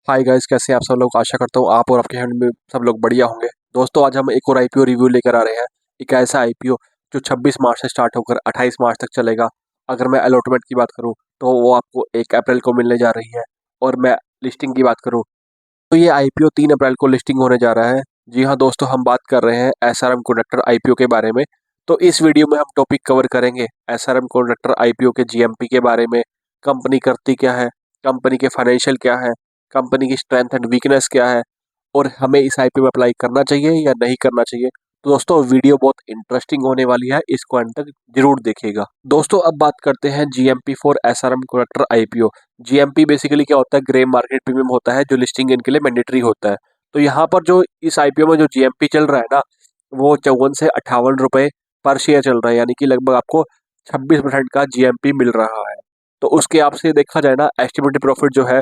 Hi guys, कैसे हैं आप सब लोग। आशा करता हूँ आप और आपके हैंड में सब लोग बढ़िया होंगे। दोस्तों, आज हम एक और आईपीओ रिव्यू लेकर आ रहे हैं। एक ऐसा आईपीओ जो 26 मार्च से स्टार्ट होकर 28 मार्च तक चलेगा। अगर मैं अलॉटमेंट की बात करूँ तो वो आपको 1 अप्रैल को मिलने जा रही है। और मैं लिस्टिंग की बात करूँ तो ये आईपीओ 3 अप्रैल को लिस्टिंग होने जा रहा है। जी हाँ दोस्तों, हम बात कर रहे हैं एसआरएम कंडक्टर आईपीओ के बारे में। तो इस वीडियो में हम टॉपिक कवर करेंगे एसआरएम कंडक्टर आईपीओ के जीएमपी के बारे में। कंपनी करती क्या है, कंपनी के फाइनेंशियल क्या है, कंपनी की स्ट्रेंथ एंड वीकनेस क्या है, और हमें इस आईपीओ में अप्लाई करना चाहिए या नहीं करना चाहिए। तो दोस्तों, वीडियो बहुत इंटरेस्टिंग होने वाली है, इसको अंत तक जरूर देखिएगा। दोस्तों, अब बात करते हैं GMP for SRM conductor IPO. GMP basically क्या होता है, ग्रे मार्केट प्रीमियम होता है जो लिस्टिंग इनके लिए मैंडेटरी होता है। तो यहाँ पर जो इस आईपीओ में जो जीएमपी चल रहा है ना, वो 54 से 58 रुपए पर शेयर चल रहा है, यानी कि लगभग आपको 26% का जीएमपी मिल रहा है। तो उसके आपसे देखा जाए ना, एस्टिमेटेड प्रॉफिट जो है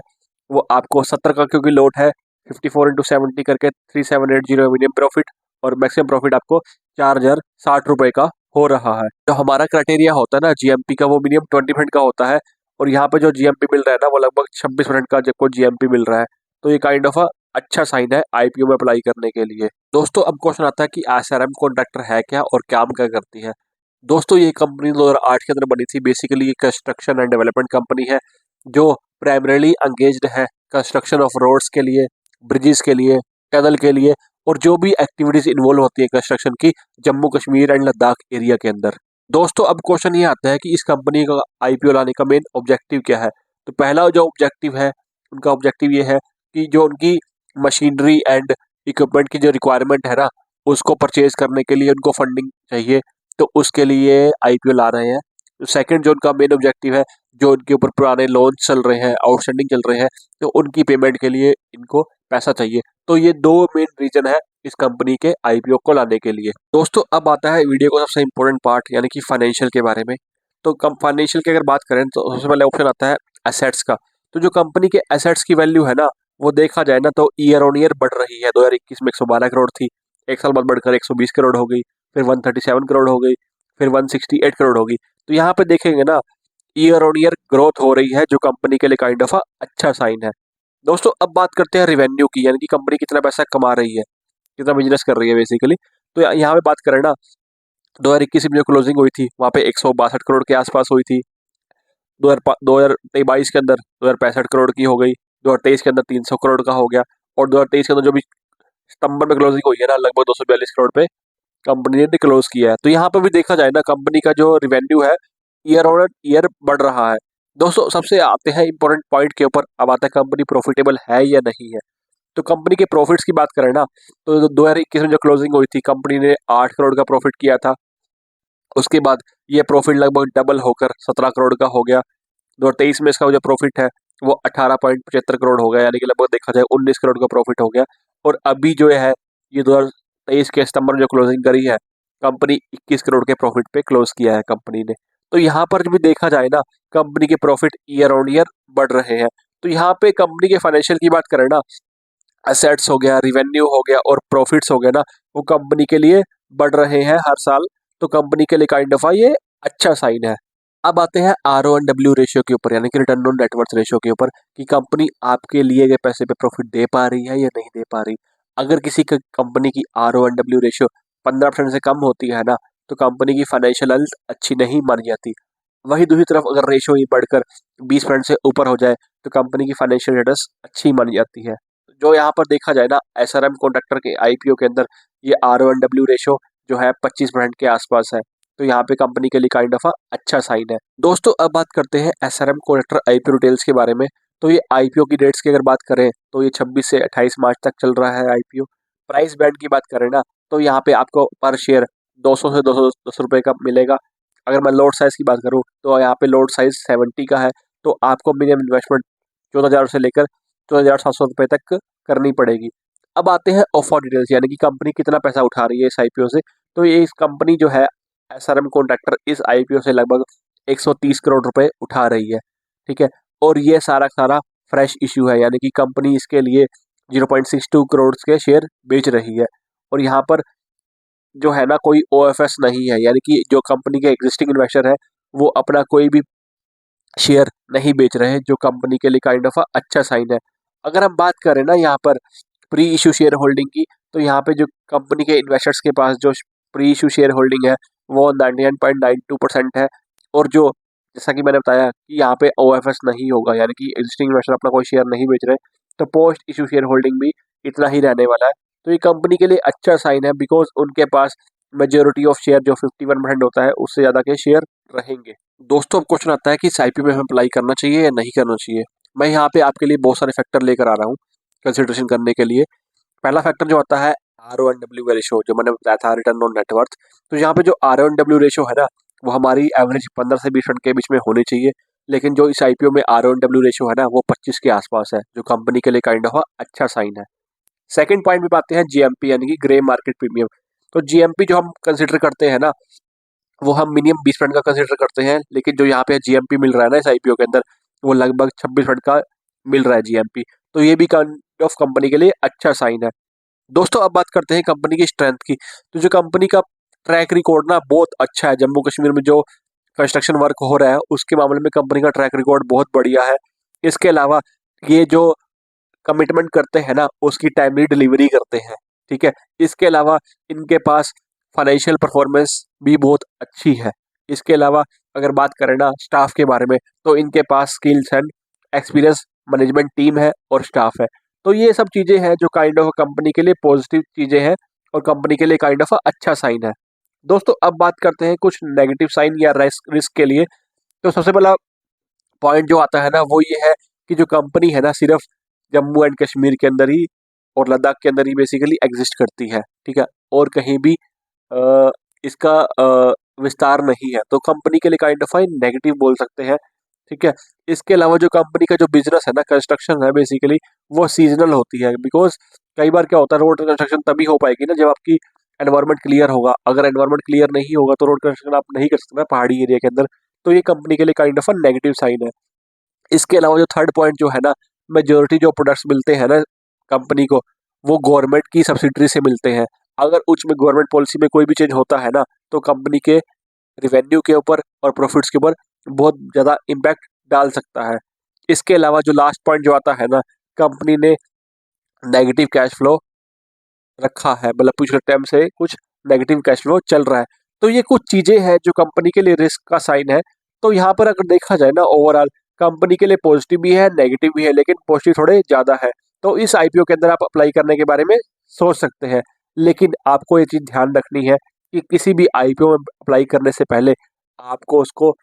वो आपको 70 का, क्योंकि लोट है 54 into 70 करके 3780 मिनिमम प्रॉफिट, और मैक्सिमम प्रॉफिट आपको 4060 रुपए का हो रहा है। जो हमारा क्राइटेरिया होता है ना जीएमपी का, वो मिनिमम 20% का होता है। और यहाँ पे जो जीएमपी मिल रहा है ना, वो लगभग 26% का जब को जीएमपी मिल रहा है। तो ये काइंड ऑफ अच्छा साइन है आईपीओ में अप्लाई करने के लिए। दोस्तों, अब क्वेश्चन आता है कि एसआरएम कॉन्ट्रैक्टर है क्या और काम क्या करती है। दोस्तों, ये कंपनी 2008 के अंदर बनी थी। बेसिकली ये कंस्ट्रक्शन एंड डेवलपमेंट कंपनी है जो प्राइमरीली एंगेज्ड है कंस्ट्रक्शन ऑफ रोड्स के लिए, ब्रिजेस के लिए, टनल के लिए, और जो भी एक्टिविटीज इन्वॉल्व होती है कंस्ट्रक्शन की, जम्मू कश्मीर एंड लद्दाख एरिया के अंदर। दोस्तों, अब क्वेश्चन ये आता है कि इस कंपनी का आईपीओ लाने का मेन ऑब्जेक्टिव क्या है। तो पहला जो ऑब्जेक्टिव है, उनका ऑब्जेक्टिव ये है कि जो उनकी मशीनरी एंड इक्विपमेंट की जो रिक्वायरमेंट है ना, उसको परचेज करने के लिए उनको फंडिंग चाहिए। तो उसके लिए आईपीओ ला रहे हैं। सेकंड जो उनका मेन ऑब्जेक्टिव है, जो उनके ऊपर पुराने लोन चल रहे हैं, आउटस्टैंडिंग चल रहे हैं, तो उनकी पेमेंट के लिए इनको पैसा चाहिए। तो ये दो मेन रीजन है इस कंपनी के आईपीओ को लाने के लिए। दोस्तों, अब आता है वीडियो का सबसे इंपॉर्टेंट पार्ट, यानी कि फाइनेंशियल के बारे में। तो कम फाइनेंशियल की अगर बात करें तो सबसे पहले ऑप्शन आता है एसेट्स का। तो जो कंपनी के एसेट्स की वैल्यू है ना, वो देखा जाए ना तो ईयर ऑन ईयर बढ़ रही है। 2021 में 112 करोड़ थी, एक साल बाद बढ़कर 120 करोड़ हो गई, फिर 137 करोड़ हो गई, फिर 168 करोड़ होगी। तो यहाँ पे देखेंगे ना, ईयर ऑन ईयर ग्रोथ हो रही है, जो कंपनी के लिए काइंड ऑफ अच्छा साइन है। दोस्तों, अब बात करते हैं रेवेन्यू की, यानी कि कंपनी कितना पैसा कमा रही है, कितना बिजनेस कर रही है बेसिकली। तो यहाँ पे बात करें ना, 2021 में जो क्लोजिंग हुई थी वहाँ पे 162 करोड़ के आसपास हुई थी। 2022 के अंदर 2065 करोड़ की हो गई, 2023 के अंदर 300 करोड़ का हो गया, और 2023 के अंदर जो भी सितंबर में क्लोजिंग हुई है ना, लगभग 242 करोड़ पे कंपनी ने क्लोज किया है। तो यहाँ पे भी देखा जाए ना, कंपनी का जो रिवेन्यू है ईयर ऑन ईयर बढ़ रहा है। दोस्तों, सबसे आते हैं इंपॉर्टेंट पॉइंट के ऊपर। अब आता है कंपनी प्रॉफिटेबल है या नहीं है। तो कंपनी के प्रॉफिट्स की बात करें ना, तो 2021 में जो क्लोजिंग हुई थी, कंपनी ने 8 करोड़ का प्रॉफिट किया था। उसके बाद ये प्रॉफिट लगभग डबल होकर 17 करोड़ का हो गया। 2023 में इसका जो प्रॉफिट है वो 18.75 करोड़ हो गया, यानी कि लगभग देखा जाए 19 करोड़ का प्रॉफिट हो गया। और अभी जो है, ये 2023 के सितंबर में जो क्लोजिंग करी है, कंपनी 21 करोड़ के प्रॉफिट पे क्लोज किया है कंपनी ने। तो यहाँ पर भी देखा जाए ना, कंपनी के प्रॉफिट ईयर ऑन ईयर बढ़ रहे हैं। तो यहाँ पे कंपनी के फाइनेंशियल की बात करें ना, एसेट्स हो गया, रिवेन्यू हो गया, और प्रॉफिट्स हो गया ना, वो कंपनी के लिए बढ़ रहे हैं हर साल। तो कंपनी के लिए काइंड ऑफ ये अच्छा साइन है। अब आते हैं RONW रेशियो के ऊपर, यानी कि रिटर्न ऑन नेटवर्थ रेशियो के ऊपर, कि कंपनी आपके लिए गए पैसे पे प्रॉफिट दे पा रही है या नहीं दे पा रही। अगर किसी कंपनी की RONW रेशियो 15% से कम होती है ना, तो कंपनी की फाइनेंशियल हेल्थ अच्छी नहीं मानी जाती। वही दूसरी तरफ अगर रेशियो ही बढ़कर 20% से ऊपर हो जाए, तो कंपनी की फाइनेंशियल स्टेटस अच्छी मानी जाती है। जो यहाँ पर देखा जाए ना, एसआरएम कॉन्ट्रैक्टर के आईपीओ के अंदर ये RONW रेशियो जो है 25% के आसपास है। तो यहाँ पे कंपनी के लिए काइंड ऑफ अच्छा साइन है। दोस्तों, अब बात करते हैं एसआरएम कॉन्ट्रैक्टर आईपीओ डिटेल्स के बारे में। तो ये आईपीओ की डेट्स की अगर बात करें तो ये 26 से 28 मार्च तक चल रहा है आईपीओ। प्राइस बैंड की बात करें ना, तो यहाँ पे आपको पर शेयर 200 से 210 रुपए का मिलेगा। अगर मैं लोड साइज की बात करूँ तो यहाँ पे लोड साइज 70 का है। तो आपको मिनिमम इन्वेस्टमेंट 14,000 से लेकर 14,700 रुपए तक करनी पड़ेगी। अब आते हैं ऑफर डिटेल्स, यानी कि कंपनी कितना पैसा उठा रही है इस आईपीओ से। तो ये इस कंपनी जो है एसआरएम कॉन्ट्रैक्टर, इस आईपीओ से लगभग 130 करोड़ रुपए उठा रही है। ठीक है, और ये सारा सारा फ्रेश इश्यू है, यानी कि कंपनी इसके लिए 0.62 करोड़ के शेयर बेच रही है। और यहाँ पर जो है ना, कोई ओएफएस नहीं है, यानी कि जो कंपनी के एग्जिस्टिंग इन्वेस्टर है वो अपना कोई भी शेयर नहीं बेच रहे हैं, जो कंपनी के लिए काइंड ऑफ अच्छा साइन है। अगर हम बात करें ना यहाँ पर प्री इशू शेयर होल्डिंग की, तो यहाँ पे जो कंपनी के इन्वेस्टर्स के पास जो प्री इशू शेयर होल्डिंग है वो 99.92% है। और जो जैसा कि मैंने बताया कि यहाँ पे OFS नहीं होगा, यानी कि एग्जिस्टिंग इन्वेस्टर अपना कोई शेयर नहीं बेच रहे, तो पोस्ट इशू शेयर होल्डिंग भी इतना ही रहने वाला है। तो ये कंपनी के लिए अच्छा साइन है, बिकॉज उनके पास मेजोरिटी ऑफ शेयर जो 51% होता है उससे ज़्यादा के शेयर रहेंगे। दोस्तों अब क्वेश्चन आता है कि इस IPO में हमें अप्लाई करना चाहिए या नहीं करना चाहिए। मैं यहाँ पे आपके लिए बहुत सारे फैक्टर लेकर आ रहा हूँ कंसिडरेशन करने के लिए। पहला फैक्टर जो आता है RONW का रेशो, जो मैंने बताया था, रिटर्न ऑन नेटवर्थ। तो यहाँ पे जो RONW रेशो है ना, वो हमारी एवरेज 15 से 20% के बीच में होनी चाहिए। लेकिन जो इस IPO में RONW रेशो है ना, वो 25 के आसपास है, जो कंपनी के लिए काइंड ऑफ अच्छा साइन है। सेकंड पॉइंट पे आते हैं GMP, यानी कि ग्रे मार्केट प्रीमियम। तो GMP जो हम कंसिडर करते हैं ना, वो हम मिनिमम 20% का कंसिडर करते हैं, लेकिन जो यहाँ पे GMP मिल रहा है ना इस IPO के अंदर, वो लगभग 26% का मिल रहा है GMP। तो ये भी काइंड ऑफ कंपनी के लिए अच्छा साइन है। दोस्तों अब बात करते हैं कंपनी की स्ट्रेंथ की। तो जो कंपनी का ट्रैक रिकॉर्ड ना बहुत अच्छा है। जम्मू कश्मीर में जो कंस्ट्रक्शन वर्क हो रहा है उसके मामले में कंपनी का ट्रैक रिकॉर्ड बहुत बढ़िया है। इसके अलावा ये जो कमिटमेंट करते हैं ना उसकी टाइमली डिलीवरी करते हैं, ठीक है। इसके अलावा इनके पास फाइनेंशियल परफॉर्मेंस भी बहुत अच्छी है। इसके अलावा अगर बात करें ना स्टाफ के बारे में, तो इनके पास skills and experience management team है और स्टाफ है। तो ये सब चीज़ें हैं जो काइंड ऑफ कंपनी के लिए पॉजिटिव चीज़ें हैं और कंपनी के लिए काइंड ऑफ अच्छा साइन है। दोस्तों अब बात करते हैं कुछ नेगेटिव साइन या रिस्क रिस्क के लिए। तो सबसे पहला पॉइंट जो आता है ना वो ये है कि जो कंपनी है ना सिर्फ जम्मू एंड कश्मीर के अंदर ही और लद्दाख के अंदर ही बेसिकली एग्जिस्ट करती है, ठीक है। और कहीं भी इसका विस्तार नहीं है, तो कंपनी के लिए काइंड ऑफ नेगेटिव बोल सकते हैं, ठीक है। इसके अलावा जो कंपनी का जो बिजनेस है ना, कंस्ट्रक्शन है बेसिकली, वो सीजनल होती है। बिकॉज कई बार क्या होता है, रोड कंस्ट्रक्शन तभी हो पाएगी ना जब आपकी एनवायरमेंट क्लियर होगा। अगर एनवायरमेंट क्लियर नहीं होगा तो रोड कंस्ट्रक्शन आप नहीं कर सकते ना पहाड़ी एरिया के अंदर। तो ये कंपनी के लिए काइंड ऑफ नेगेटिव साइन है। इसके अलावा जो थर्ड पॉइंट जो है ना, मेजोरिटी जो प्रोडक्ट्स मिलते हैं ना कंपनी को, वो गवर्नमेंट की सब्सिडरी से मिलते हैं। अगर उच्च में गवर्नमेंट पॉलिसी में कोई भी चेंज होता है ना, तो कंपनी के रिवेन्यू के ऊपर और प्रॉफिट्स के ऊपर बहुत ज़्यादा इम्पैक्ट डाल सकता है। इसके अलावा जो लास्ट पॉइंट जो आता है ना, कंपनी ने नेगेटिव कैश फ्लो रखा है, मतलब पिछले टाइम से कुछ नेगेटिव कैश फ्लो चल रहा है। तो ये कुछ चीज़ें हैं जो कंपनी के लिए रिस्क का साइन है। तो यहाँ पर अगर देखा जाए ना ओवरऑल कंपनी के लिए पॉजिटिव भी है नेगेटिव भी है, लेकिन पॉजिटिव थोड़े ज़्यादा है। तो इस IPO के अंदर आप अप्लाई करने के बारे में सोच सकते हैं। लेकिन आपको ये चीज़ ध्यान रखनी है कि किसी भी IPO में अप्लाई करने से पहले आपको उसको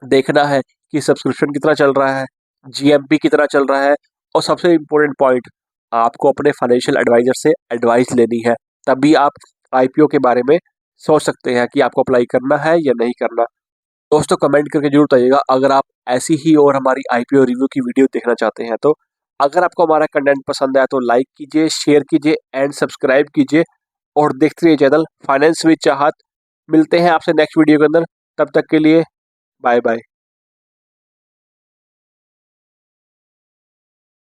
देखना है कि सब्सक्रिप्शन कितना चल रहा है, GMP कितना चल रहा है, और सबसे इम्पोर्टेंट पॉइंट, आपको अपने फाइनेंशियल एडवाइजर से एडवाइस लेनी है। तभी आप IPO के बारे में सोच सकते हैं कि आपको अप्लाई करना है या नहीं करना। दोस्तों कमेंट करके जरूर बताइएगा अगर आप ऐसी ही और हमारी IPO रिव्यू की वीडियो देखना चाहते हैं तो। अगर आपको हमारा कंटेंट पसंद आया तो लाइक कीजिए, शेयर कीजिए एंड सब्सक्राइब कीजिए और देखते रहिए चैनल फाइनेंस विद चाहत। मिलते हैं आपसे नेक्स्ट वीडियो के अंदर, तब तक के लिए बाय बाय।